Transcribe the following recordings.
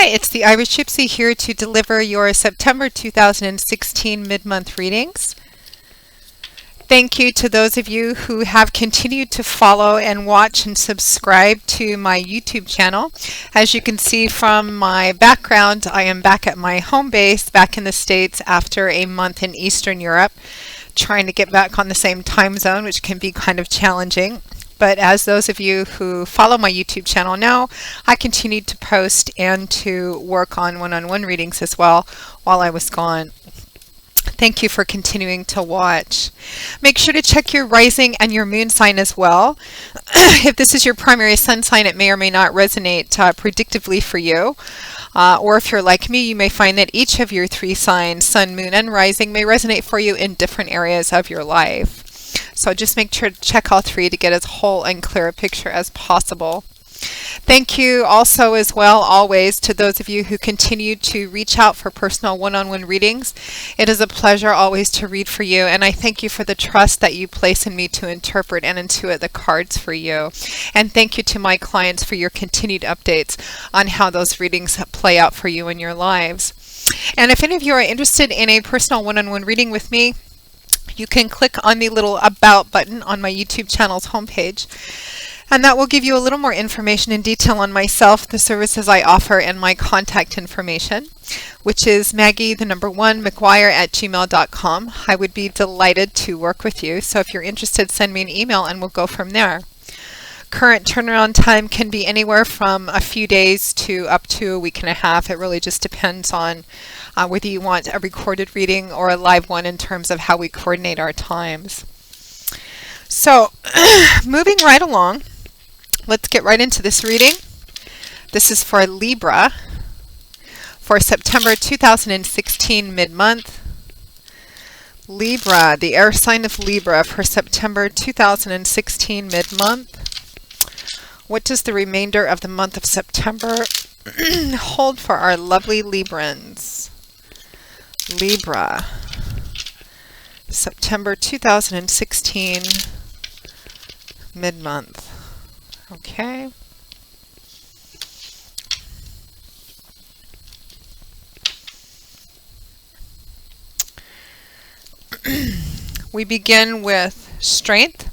Hi, it's the Irish Gypsy here to deliver your September 2016 mid-month readings. Thank you to those of you who have continued to follow and watch and subscribe to my YouTube channel. As you can see from my background, I am back at my home base, back in the States after a month in Eastern Europe, trying to get back on the same time zone, which can be kind of challenging. But as those of you who follow my YouTube channel know, I continued to post and to work on one-on-one readings as well while I was gone. Thank you for continuing to watch. Make sure to check your rising and your moon sign as well. If this is your primary sun sign, it may or may not resonate predictively for you. Or if you're like me, you may find that each of your three signs, sun, moon, and rising, may resonate for you in different areas of your life. So just make sure to check all three to get as whole and clear a picture as possible. Thank you also as well always to those of you who continue to reach out for personal one-on-one readings. It is a pleasure always to read for you, and I thank you for the trust that you place in me to interpret and intuit the cards for you. And thank you to my clients for your continued updates on how those readings play out for you in your lives. And if any of you are interested in a personal one-on-one reading with me, you can click on the little About button on my YouTube channel's homepage, and that will give you a little more information and detail on myself, the services I offer, and my contact information, which is Maggie1McGuire@gmail.com. I would be delighted to work with you, so if you're interested, send me an email and we'll go from there. Current turnaround time can be anywhere from a few days to up to a week and a half. It really just depends on whether you want a recorded reading or a live one in terms of how we coordinate our times. So, moving right along, let's get right into this reading. This is for Libra for September 2016 mid-month. Libra, the air sign of Libra for September 2016 mid-month. What does the remainder of the month of September hold for our lovely Librans? Libra, September 2016 mid-month. Okay. We begin with strength,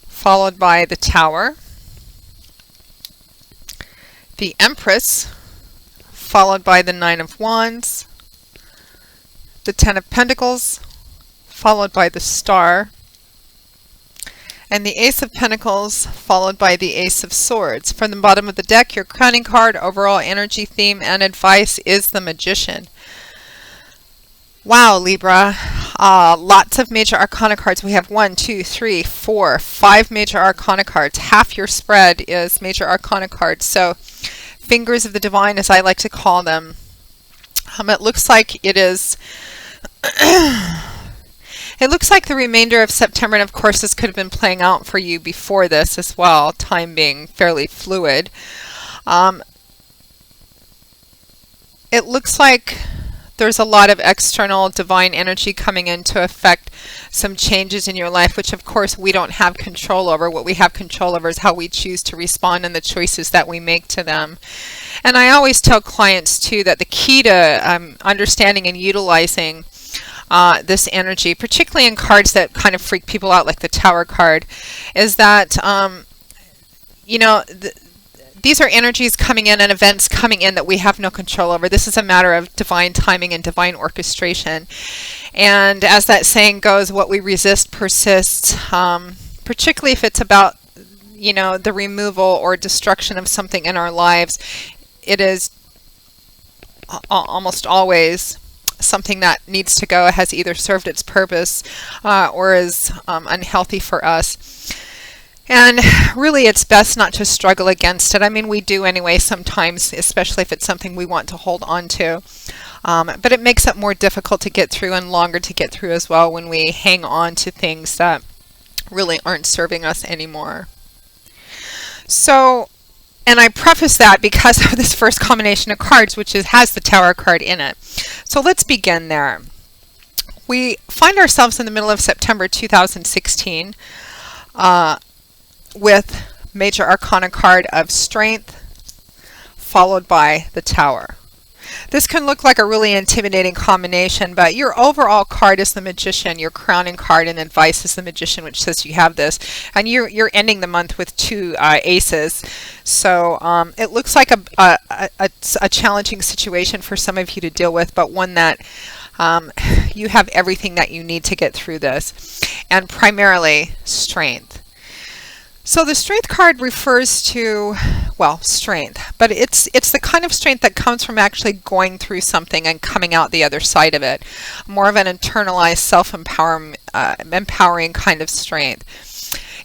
followed by the Tower, the Empress, followed by the Nine of Wands, the Ten of Pentacles, followed by the Star, and the Ace of Pentacles, followed by the Ace of Swords. From the bottom of the deck, your crowning card, overall energy, theme, and advice is the Magician. Wow, Libra. Lots of major arcana cards. We have 1, 2, 3, 4, 5 major arcana cards. Half your spread is major arcana cards. So fingers of the divine, as I like to call them. It looks like it is it looks like the remainder of September, and of course this could have been playing out for you before this as well, time being fairly fluid. It looks like there's a lot of external divine energy coming in to affect some changes in your life, which of course we don't have control over. What we have control over is how we choose to respond and the choices that we make to them. And I always tell clients too that the key to understanding and utilizing this energy, particularly in cards that kind of freak people out like the Tower card, is that these are energies coming in and events coming in that we have no control over. This is a matter of divine timing and divine orchestration. And as that saying goes, what we resist persists, particularly if it's about, the removal or destruction of something in our lives. It is almost always something that needs to go, has either served its purpose or is unhealthy for us. And really, it's best not to struggle against it. I mean, we do anyway sometimes, especially if it's something we want to hold on to. But it makes it more difficult to get through and longer to get through as well when we hang on to things that really aren't serving us anymore. So, and I preface that because of this first combination of cards, which has the Tower card in it. So let's begin there. We find ourselves in the middle of September 2016. With major arcana card of strength, followed by the Tower. This can look like a really intimidating combination, but your overall card is the Magician, your crowning card, and advice is the Magician, which says you have this. And you're ending the month with 2 aces. So it looks like a challenging situation for some of you to deal with, but one that you have everything that you need to get through this. And primarily, strength. So the Strength card refers to, well, strength, but it's the kind of strength that comes from actually going through something and coming out the other side of it. More of an internalized, empowering kind of strength.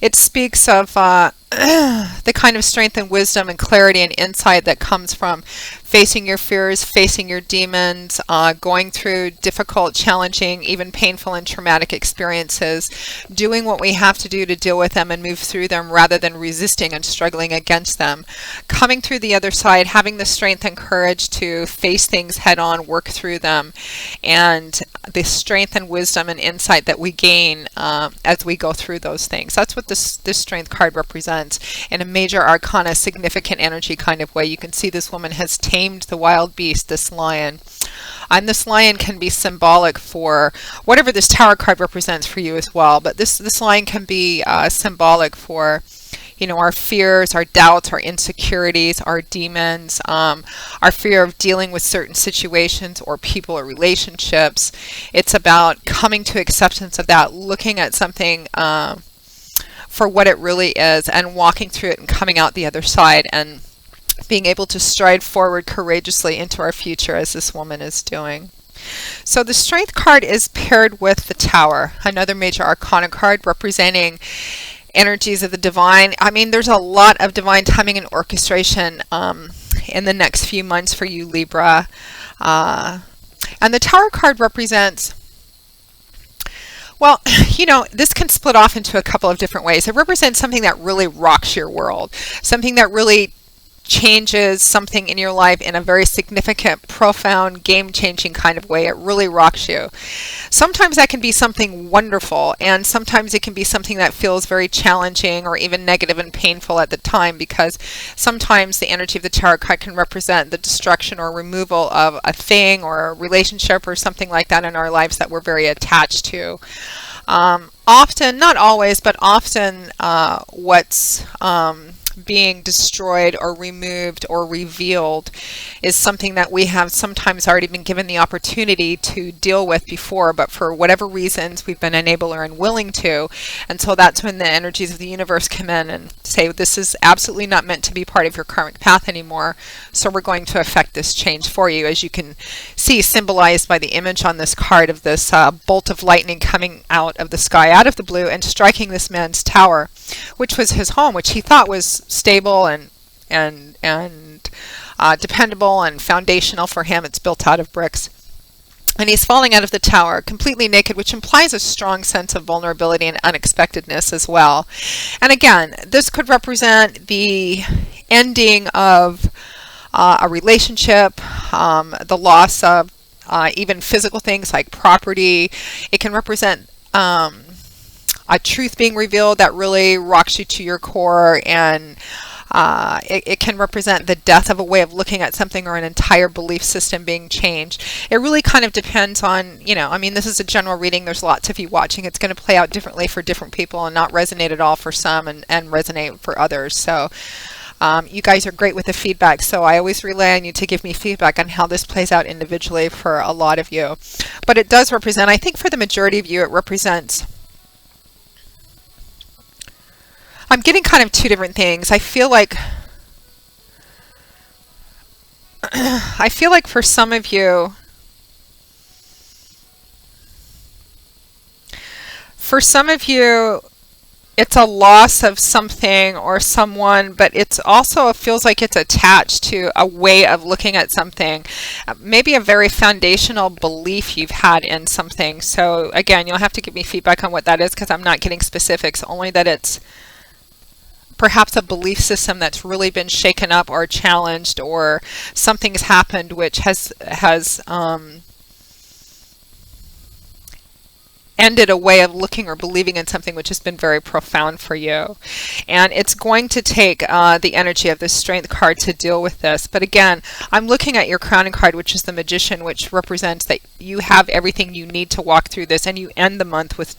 It speaks of the kind of strength and wisdom and clarity and insight that comes from facing your fears, facing your demons, going through difficult, challenging, even painful and traumatic experiences, doing what we have to do to deal with them and move through them rather than resisting and struggling against them. Coming through the other side, having the strength and courage to face things head on, work through them, and the strength and wisdom and insight that we gain as we go through those things. That's what this Strength card represents in a major arcana, significant energy kind of way. You can see this woman has tamed the wild beast, this lion. And this lion can be symbolic for whatever this Tower card represents for you as well. But this lion can be symbolic for, you know, our fears, our doubts, our insecurities, our demons, our fear of dealing with certain situations or people or relationships. It's about coming to acceptance of that, looking at something for what it really is and walking through it and coming out the other side and being able to stride forward courageously into our future as this woman is doing. So the Strength card is paired with the Tower, another major arcana card representing energies of the divine. I mean, there's a lot of divine timing and orchestration in the next few months for you, Libra. And the Tower card represents, well, you know, this can split off into a couple of different ways. It represents something that really rocks your world, something that really changes something in your life in a very significant, profound, game-changing kind of way. It really rocks you. Sometimes that can be something wonderful, and sometimes it can be something that feels very challenging or even negative and painful at the time, because sometimes the energy of the Tarot card can represent the destruction or removal of a thing or a relationship or something like that in our lives that we're very attached to. Often, not always, but often what's being destroyed or removed or revealed is something that we have sometimes already been given the opportunity to deal with before, but for whatever reasons we've been unable or unwilling to. And so that's when the energies of the universe come in and say, this is absolutely not meant to be part of your karmic path anymore, so we're going to affect this change for you, as you can see symbolized by the image on this card of this bolt of lightning coming out of the sky, out of the blue, and striking this man's tower, which was his home, which he thought was stable and dependable and foundational for him. It's built out of bricks. And he's falling out of the tower completely naked, which implies a strong sense of vulnerability and unexpectedness as well. And again, this could represent the ending of a relationship, the loss of even physical things like property. It can represent a truth being revealed that really rocks you to your core, and it can represent the death of a way of looking at something or an entire belief system being changed. It really kind of depends on, you know, I mean, this is a general reading. There's lots of you watching. It's going to play out differently for different people and not resonate at all for some and resonate for others. So you guys are great with the feedback, so I always rely on you to give me feedback on how this plays out individually for a lot of you. But it does represent, I think for the majority of you, it represents, I'm getting kind of two different things. I feel like for some of you, it's a loss of something or someone, but it's also, it feels like it's attached to a way of looking at something, maybe a very foundational belief you've had in something. So again, you'll have to give me feedback on what that is, because I'm not getting specifics, only that it's perhaps a belief system that's really been shaken up or challenged, or something's happened which has ended a way of looking or believing in something which has been very profound for you. And it's going to take the energy of the Strength card to deal with this. But again, I'm looking at your crowning card, which is the Magician, which represents that you have everything you need to walk through this, and you end the month with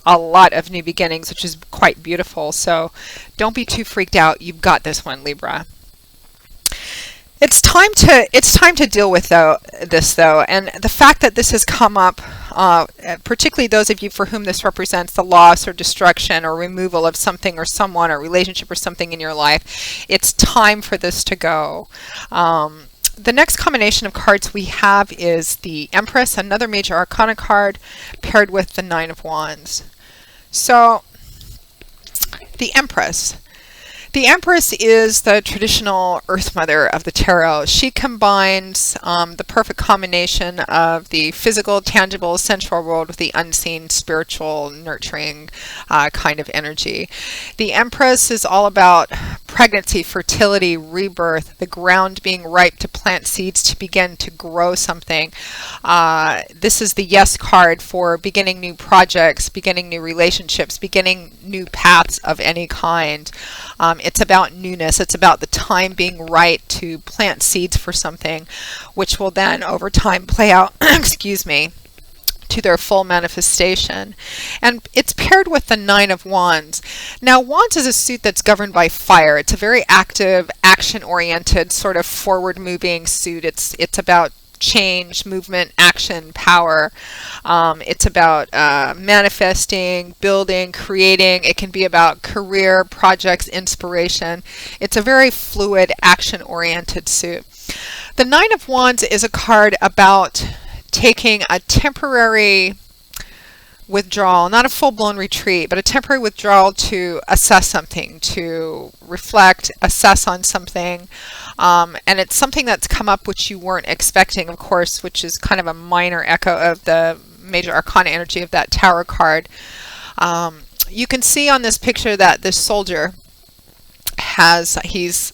a lot of new beginnings, which is quite beautiful. So don't be too freaked out. You've got this one, Libra. It's time to deal with this though, and the fact that this has come up, particularly those of you for whom this represents the loss or destruction or removal of something or someone or relationship or something in your life, it's time for this to go. The next combination of cards we have is the Empress, another major arcana card, paired with the Nine of Wands. So, the Empress. The Empress is the traditional Earth Mother of the Tarot. She combines the perfect combination of the physical, tangible, sensual world with the unseen, spiritual, nurturing kind of energy. The Empress is all about pregnancy, fertility, rebirth, the ground being ripe to plant seeds to begin to grow something. This is the Yes card for beginning new projects, beginning new relationships, beginning new paths of any kind. It's about newness. It's about the time being right to plant seeds for something, which will then over time play out, excuse me, to their full manifestation. And it's paired with the Nine of Wands. Now, Wands is a suit that's governed by fire. It's a very active, action-oriented, sort of forward-moving suit. It's about change, movement, action, power. It's about manifesting, building, creating. It can be about career, projects, inspiration. It's a very fluid, action-oriented suit. The Nine of Wands is a card about taking a temporary withdrawal, not a full-blown retreat, but a temporary withdrawal to assess something, to reflect, assess on something. And it's something that's come up which you weren't expecting, of course, which is kind of a minor echo of the major arcana energy of that Tower card. You can see on this picture that this soldier he's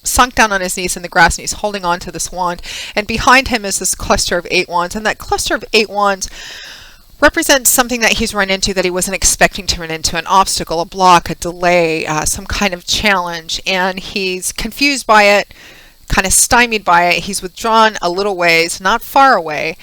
sunk down on his knees in the grass and he's holding on to this wand. And behind him is this cluster of 8 wands. And that cluster of 8 wands represents something that he's run into that he wasn't expecting to run into, an obstacle, a block, a delay, some kind of challenge, and he's confused by it, kind of stymied by it. He's withdrawn a little ways, not far away.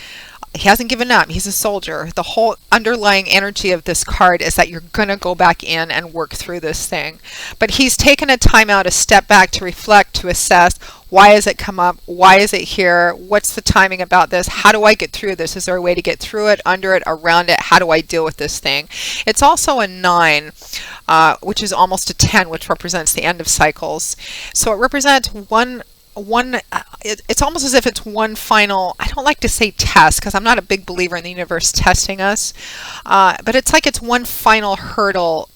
He hasn't given up. He's a soldier. The whole underlying energy of this card is that you're going to go back in and work through this thing. But he's taken a time out, a step back to reflect, to assess, why has it come up? Why is it here? What's the timing about this? How do I get through this? Is there a way to get through it, under it, around it? How do I deal with this thing? It's also a 9, which is almost a 10, which represents the end of cycles. So it represents it's almost as if it's one final, I don't like to say test because I'm not a big believer in the universe testing us, but it's like it's one final hurdle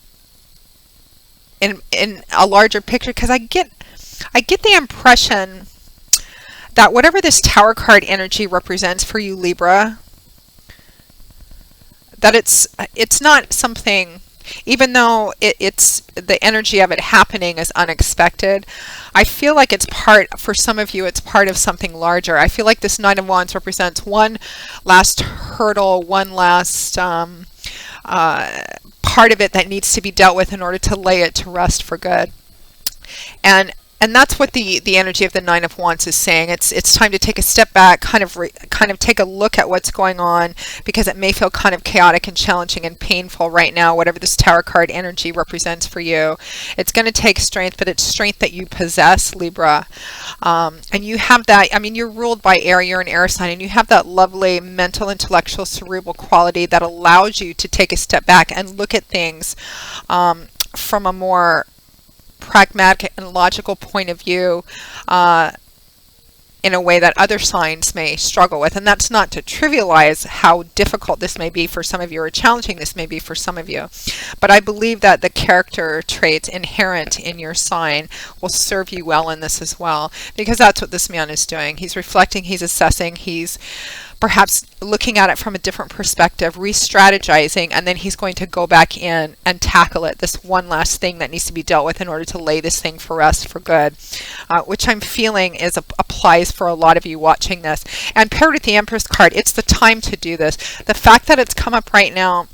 in a larger picture, because I get the impression that whatever this Tower card energy represents for you, Libra, that it's not something, even though it's the energy of it happening is unexpected. I feel like for some of you, it's part of something larger. I feel like this Nine of Wands represents one last hurdle, one last part of it that needs to be dealt with in order to lay it to rest for good. And that's what the energy of the Nine of Wands is saying. It's time to take a step back, kind of take a look at what's going on, because it may feel kind of chaotic and challenging and painful right now, whatever this Tower card energy represents for you. It's going to take strength, but it's strength that you possess, Libra. And you have that, I mean, you're ruled by air, you're an air sign, and you have that lovely mental, intellectual, cerebral quality that allows you to take a step back and look at things from a more pragmatic and logical point of view, in a way that other signs may struggle with. And that's not to trivialize how difficult this may be for some of you, or challenging this may be for some of you. But I believe that the character traits inherent in your sign will serve you well in this as well, because that's what this man is doing. He's reflecting, he's assessing, he's perhaps looking at it from a different perspective, re-strategizing, and then he's going to go back in and tackle it, this one last thing that needs to be dealt with in order to lay this thing for rest for good. which I'm feeling applies for a lot of you watching this. And paired with the Empress card, it's the time to do this. The fact that it's come up right now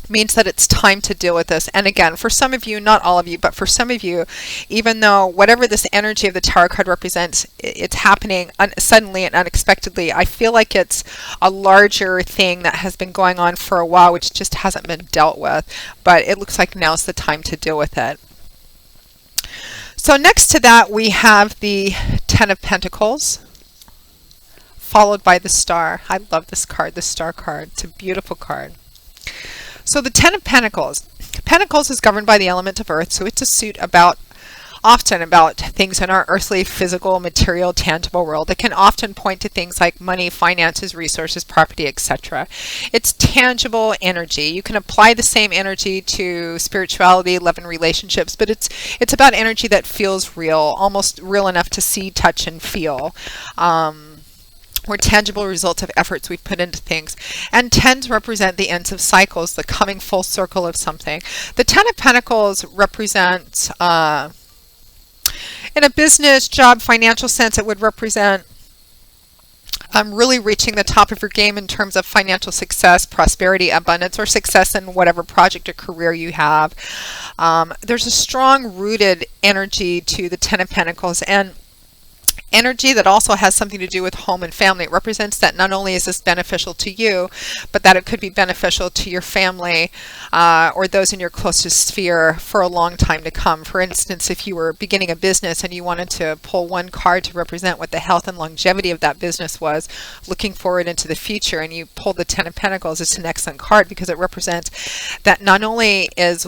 means that it's time to deal with this. And again, for some of you, not all of you, but for some of you, even though whatever this energy of the tarot card represents, it's happening suddenly and unexpectedly, I feel like it's a larger thing that has been going on for a while, which just hasn't been dealt with. But it looks like now's the time to deal with it. So next to that, we have the Ten of Pentacles, followed by the Star. I love this card, the Star card. It's a beautiful card. So the Ten of Pentacles. Pentacles is governed by the element of earth, so it's a suit often about things in our earthly, physical, material, tangible world. It can often point to things like money, finances, resources, property, etc. It's tangible energy. You can apply the same energy to spirituality, love, and relationships, but it's about energy that feels real, almost real enough to see, touch, and feel. Or tangible results of efforts we've put into things. And tens represent the ends of cycles, the coming full circle of something. The Ten of Pentacles represents, in a business, job, financial sense, it would represent really reaching the top of your game in terms of financial success, prosperity, abundance, or success in whatever project or career you have. There's a strong rooted energy to the Ten of Pentacles, and energy that also has something to do with home and family. It represents that not only is this beneficial to you, but that it could be beneficial to your family or those in your closest sphere for a long time to come. For instance, if you were beginning a business and you wanted to pull one card to represent what the health and longevity of that business was, looking forward into the future, and you pulled the Ten of Pentacles, it's an excellent card because it represents that not only is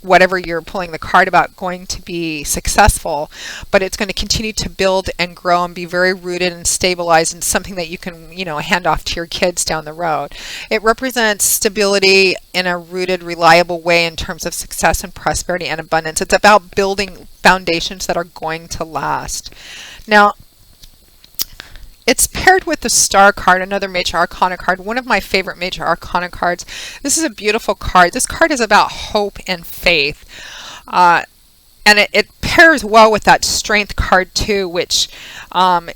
whatever you're pulling the card about going to be successful, but it's going to continue to build and grow and be very rooted and stabilized and something that you can, hand off to your kids down the road. It represents stability in a rooted, reliable way in terms of success and prosperity and abundance. It's about building foundations that are going to last. Now, it's paired with the Star card, another major arcana card, one of my favorite major arcana cards. This is a beautiful card. This card is about hope and faith. And it pairs well with that Strength card too, which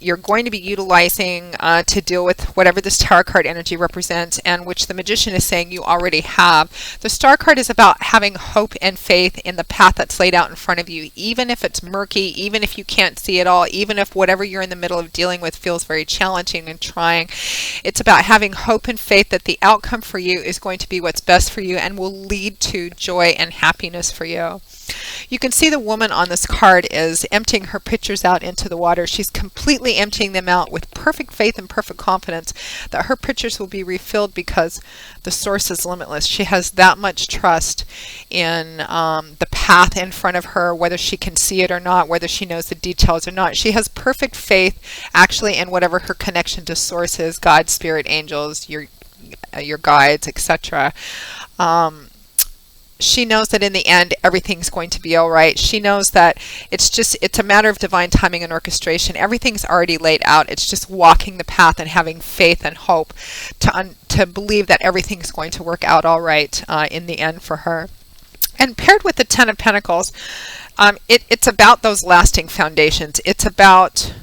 you're going to be utilizing to deal with whatever this Tarot card energy represents, and which the Magician is saying you already have. The Star card is about having hope and faith in the path that's laid out in front of you, even if it's murky, even if you can't see it all, even if whatever you're in the middle of dealing with feels very challenging and trying. It's about having hope and faith that the outcome for you is going to be what's best for you and will lead to joy and happiness for you. You can see the woman on this card is emptying her pitchers out into the water. She's completely emptying them out with perfect faith and perfect confidence that her pitchers will be refilled because the source is limitless. She has that much trust in the path in front of her, whether she can see it or not, whether she knows the details or not. She has perfect faith actually in whatever her connection to source is, God, spirit, angels, your guides, etc. She knows that in the end, everything's going to be all right. She knows that it's a matter of divine timing and orchestration. Everything's already laid out. It's just walking the path and having faith and hope to believe that everything's going to work out all right in the end for her. And paired with the Ten of Pentacles, it's about those lasting foundations. It's about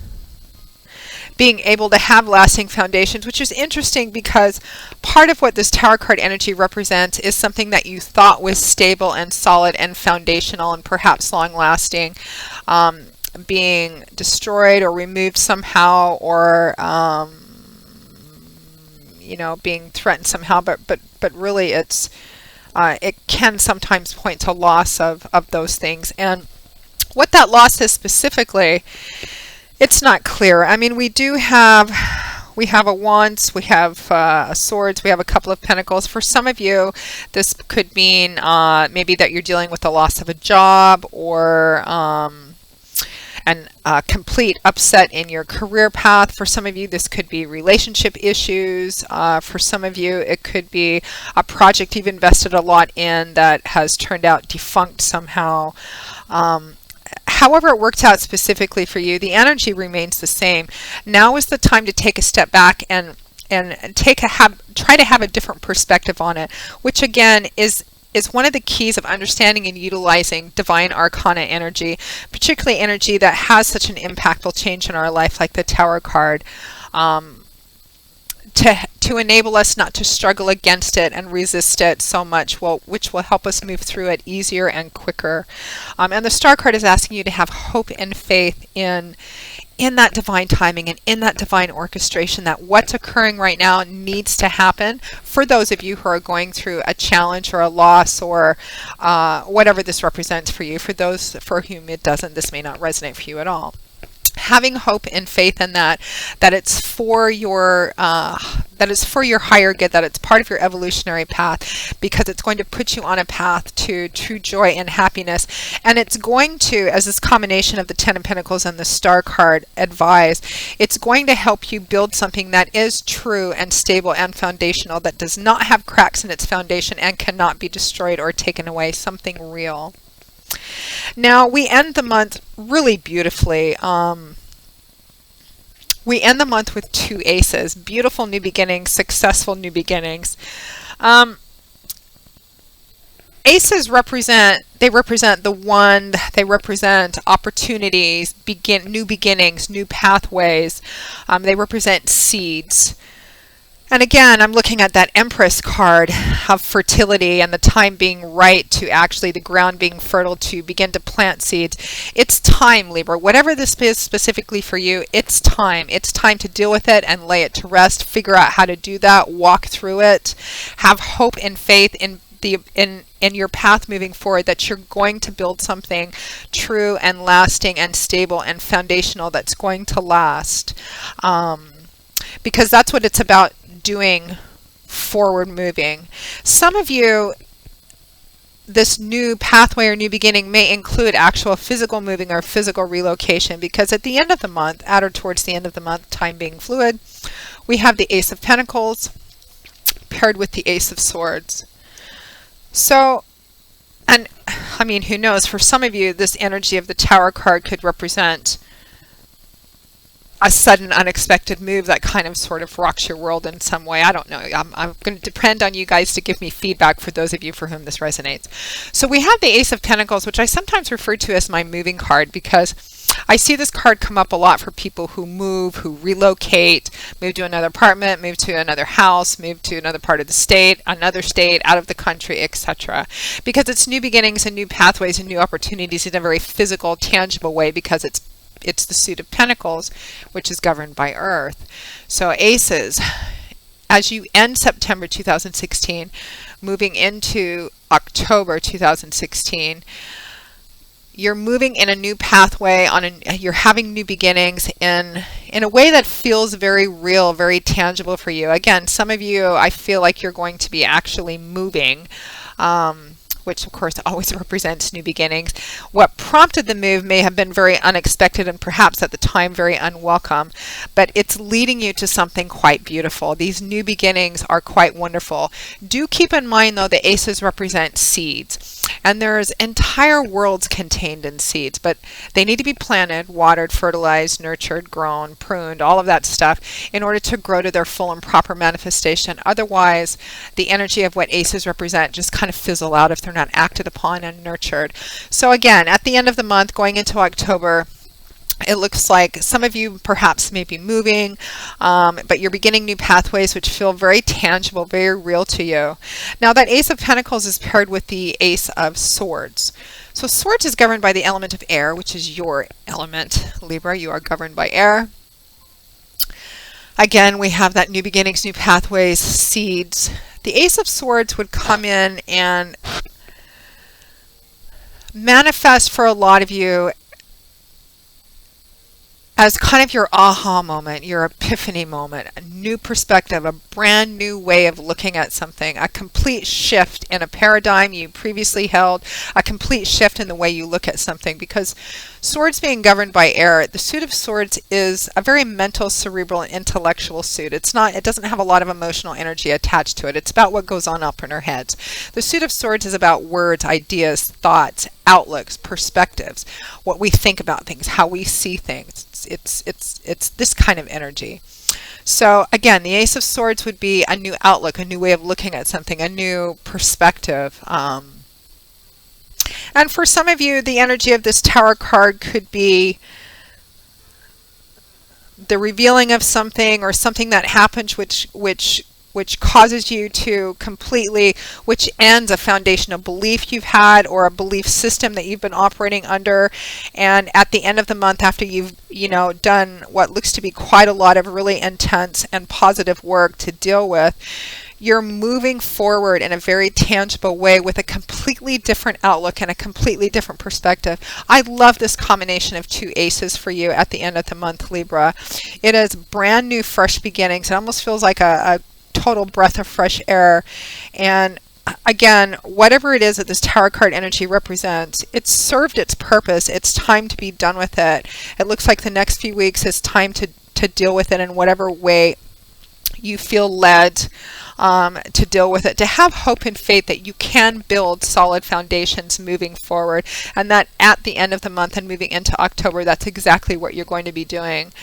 being able to have lasting foundations, which is interesting because part of what this Tarot card energy represents is something that you thought was stable and solid and foundational and perhaps long-lasting, being destroyed or removed somehow, or being threatened somehow. But really, it can sometimes point to loss of those things. And what that loss is specifically, it's not clear. I mean, we have a Wands, we have a Swords, we have a couple of Pentacles. For some of you, this could mean maybe that you're dealing with the loss of a job, or a complete upset in your career path. For some of you, this could be relationship issues. For some of you, it could be a project you've invested a lot in that has turned out defunct somehow. However it worked out specifically for you, the energy remains the same. Now is the time to take a step back and try to have a different perspective on it, which again is is one of the keys of understanding and utilizing divine arcana energy, particularly energy that has such an impactful change in our life, like the Tower card, to enable us not to struggle against it and resist it so much, which will help us move through it easier and quicker. And the Star card is asking you to have hope and faith in that divine timing and in that divine orchestration, that what's occurring right now needs to happen for those of you who are going through a challenge or a loss or whatever this represents for you. For those for whom it doesn't, this may not resonate for you at all. Having hope and faith in that it's for your higher good, that it's part of your evolutionary path, because it's going to put you on a path to true joy and happiness. And it's going to, as this combination of the Ten of Pentacles and the Star card advise, it's going to help you build something that is true and stable and foundational, that does not have cracks in its foundation and cannot be destroyed or taken away, something real. Now, we end the month really beautifully. We end the month with two aces, beautiful new beginnings, successful new beginnings. Aces represent the one, they represent opportunities, new beginnings, new pathways. They represent seeds. And again, I'm looking at that Empress card of fertility and the time being right to actually the ground being fertile to begin to plant seeds. It's time, Libra. Whatever this is specifically for you, it's time. It's time to deal with it and lay it to rest. Figure out how to do that. Walk through it. Have hope and faith in your path moving forward, that you're going to build something true and lasting and stable and foundational that's going to last. Because that's what it's about doing, forward moving. Some of you, this new pathway or new beginning may include actual physical moving or physical relocation, because at the end of the month, at or towards the end of the month, time being fluid, we have the Ace of Pentacles paired with the Ace of Swords. So, and I mean, who knows, for some of you, this energy of the Tower card could represent a sudden unexpected move that kind of sort of rocks your world in some way. I don't know. I'm going to depend on you guys to give me feedback for those of you for whom this resonates. So we have the Ace of Pentacles, which I sometimes refer to as my moving card, because I see this card come up a lot for people who move, who relocate, move to another apartment, move to another house, move to another part of the state, another state, out of the country, etc. Because it's new beginnings and new pathways and new opportunities in a very physical, tangible way, because it's the suit of Pentacles, which is governed by Earth. So aces, as you end September 2016, moving into October 2016, you're moving in a new pathway, you're having new beginnings in a way that feels very real, very tangible for you. Again, some of you, I feel like you're going to be actually moving, which of course always represents new beginnings. What prompted the move may have been very unexpected and perhaps at the time very unwelcome, but it's leading you to something quite beautiful. These new beginnings are quite wonderful. Do keep in mind though, the aces represent seeds. And there's entire worlds contained in seeds, but they need to be planted, watered, fertilized, nurtured, grown, pruned, all of that stuff in order to grow to their full and proper manifestation. Otherwise, the energy of what aces represent just kind of fizzle out if they're not acted upon and nurtured. So again, at the end of the month, going into October, it looks like some of you perhaps may be moving, but you're beginning new pathways which feel very tangible, very real to you. Now that Ace of Pentacles is paired with the Ace of Swords. So Swords is governed by the element of air, which is your element, Libra. You are governed by air. Again, we have that new beginnings, new pathways, seeds. The Ace of Swords would come in and manifest for a lot of you as kind of your aha moment, your epiphany moment, a new perspective, a brand new way of looking at something, a complete shift in a paradigm you previously held, a complete shift in the way you look at something. Because swords being governed by air, the suit of swords is a very mental, cerebral, and intellectual suit. It doesn't have a lot of emotional energy attached to it. It's about what goes on up in our heads. The suit of swords is about words, ideas, thoughts, outlooks, perspectives, what we think about things, how we see things. It's this kind of energy. So again, the Ace of Swords would be a new outlook, a new way of looking at something, a new perspective. And for some of you, the energy of this Tower card could be the revealing of something, or something that happens which causes you to completely, which ends a foundational belief you've had, or a belief system that you've been operating under. And at the end of the month, after you've done what looks to be quite a lot of really intense and positive work to deal with, you're moving forward in a very tangible way with a completely different outlook and a completely different perspective. I love this combination of two aces for you at the end of the month, Libra. It is brand new, fresh beginnings. It almost feels like a total breath of fresh air. And again, whatever it is that this Tower card energy represents, it's served its purpose. It's time to be done with it. It looks like the next few weeks is time to deal with it in whatever way you feel led to deal with it, to have hope and faith that you can build solid foundations moving forward, and that at the end of the month and moving into October, that's exactly what you're going to be doing.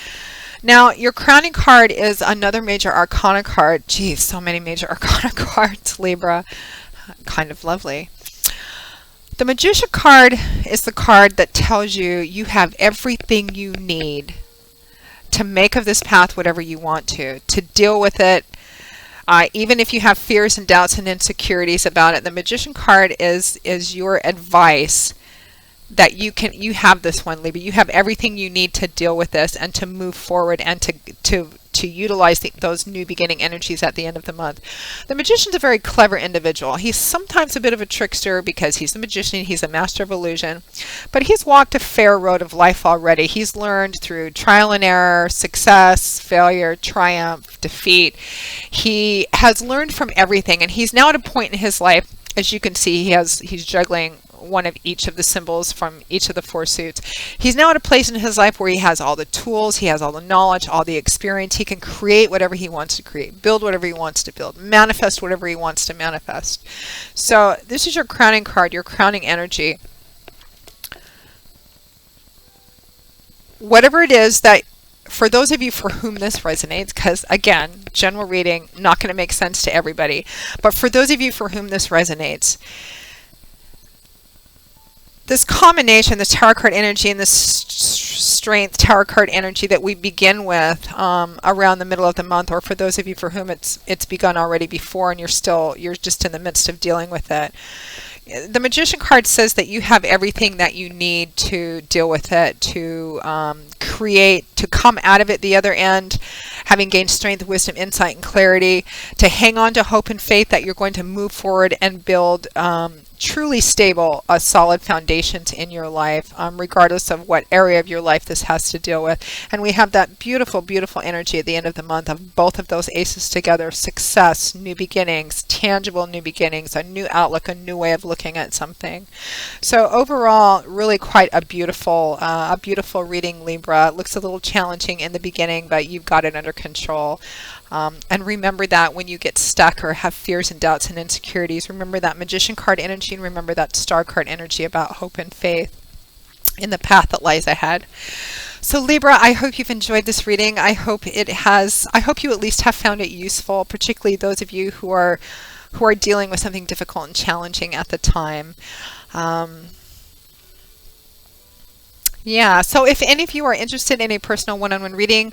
Now, your crowning card is another major arcana card. Geez, so many major arcana cards, Libra. Kind of lovely. The Magician card is the card that tells you you have everything you need to make of this path whatever you want to deal with it. Even if you have fears and doubts and insecurities about it, the Magician card is your advice that you have this one, Libra. You have everything you need to deal with this and to move forward and to utilize those new beginning energies at the end of the month. The Magician's a very clever individual. He's sometimes a bit of a trickster because he's the magician, he's a master of illusion, but he's walked a fair road of life already. He's learned through trial and error, success, failure, triumph, defeat. He has learned from everything, and he's now at a point in his life, as you can see, he's juggling one of each of the symbols from each of the four suits. He's now at a place in his life where he has all the tools, he has all the knowledge, all the experience. He can create whatever he wants to create, build whatever he wants to build, manifest whatever he wants to manifest. So this is your crowning card, your crowning energy. Whatever it is that, for those of you for whom this resonates, because again, general reading, not going to make sense to everybody, but for those of you for whom this resonates, this combination, this Tower card energy and this strength Tower card energy that we begin with around the middle of the month, or for those of you for whom it's begun already before and you're just in the midst of dealing with it. The Magician card says that you have everything that you need to deal with it, to create, to come out of it the other end, having gained strength, wisdom, insight, and clarity, to hang on to hope and faith that you're going to move forward and build truly stable, solid foundations in your life, regardless of what area of your life this has to deal with. And we have that beautiful, beautiful energy at the end of the month of both of those aces together: success, new beginnings, tangible new beginnings, a new outlook, a new way of looking at something. So overall, really quite a beautiful reading, Libra. It looks a little challenging in the beginning, but you've got it under control. And remember that when you get stuck or have fears and doubts and insecurities, remember that Magician card energy, and remember that Star card energy about hope and faith in the path that lies ahead. So Libra, I hope you've enjoyed this reading. I hope you at least have found it useful, particularly those of you who are dealing with something difficult and challenging at the time. Yeah, so if any of you are interested in a personal one-on-one reading,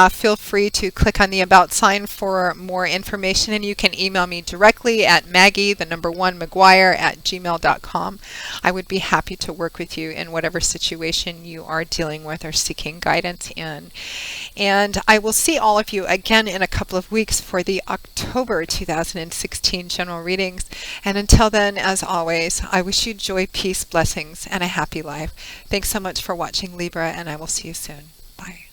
feel free to click on the About sign for more information, and you can email me directly at Maggie1McGuire@gmail.com. I would be happy to work with you in whatever situation you are dealing with or seeking guidance in. And I will see all of you again in a couple of weeks for the October 2016 general readings. And until then, as always, I wish you joy, peace, blessings, and a happy life. Thanks so much for watching, Libra, and I will see you soon. Bye.